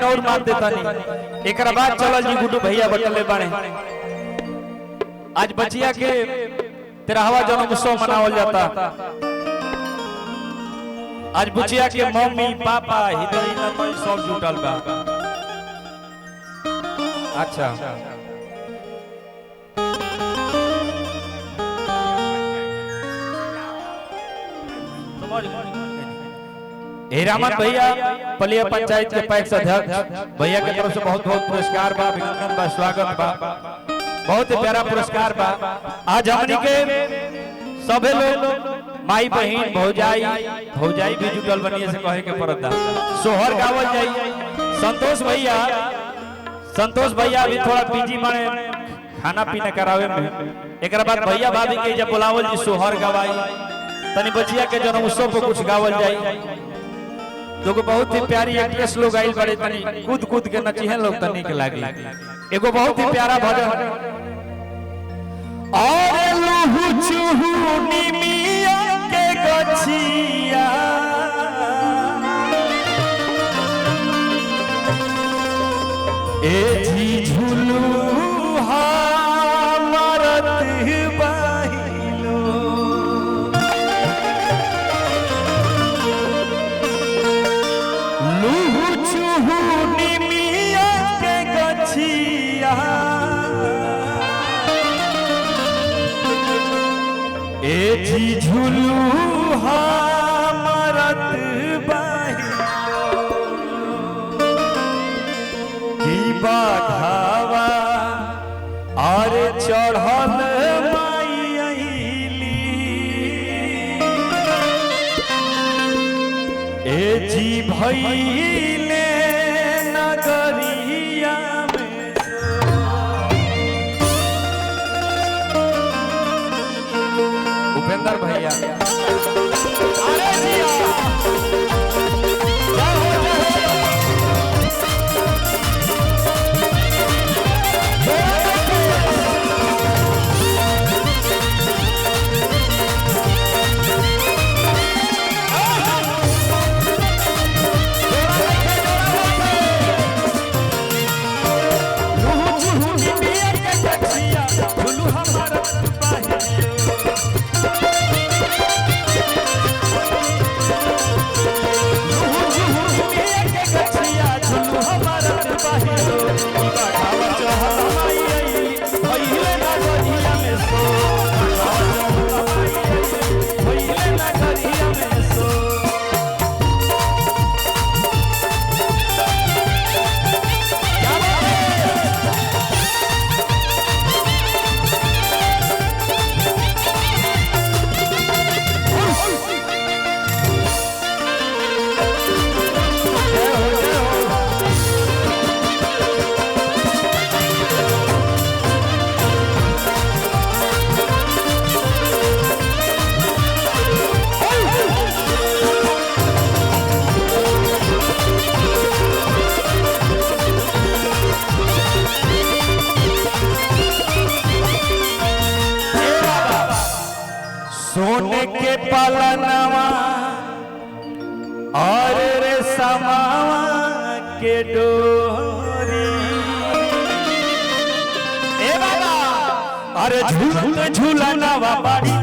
और मार देता नहीं। एक बाद चलो जी गुड्डू भैया बटले बने। आज बचिया के 13वां जन्म उत्सव मनावल जाता। आज बचिया के मम्मी पापा हिदई न सब जुटल बा। अच्छा हीरामन भैया पलिया पंचायत के पैक्स अध्यक्ष भैया के तरफ से बहुत बहुत पुरस्कार बा, अभिनंदन बा, स्वागत बा, बहुत ही प्यारा पुरस्कार बा। आज हमनी के सभे लोग माई बहन भौजाई भी जुटल बनिए से कहे के पड़ता। सोहर गावल जाई। संतोष भैया अभी थोड़ा बिजी माने खाना पीना करावे में। एक बाद भैया भाभी के जब बुलावल जी सोहर गवाई तनी बचिया के जन्म उत्सव को कुछ गावल जाई। तो बहुत ही प्यारी एक्ट्रेस लोग आई बड़े तनी कूद कूद के नची हैं लोग तनी के लागी। एगो बहुत ही प्यारा भजन और लहू चूहू निमिया के गछिया ए जी झुलू मरत बाहिलो लहू चूहू निमिया के गछिया ए जी झुलू मरत बाहिलो की बाघावा और चढ़ल माई अइली ए जी भइले नगरिया में उपेंद्र भैया अरे जिया सोने के पलनवा और रे समावा के डोरी ए बाबा अरे झूलत झूलनवा बाड़ी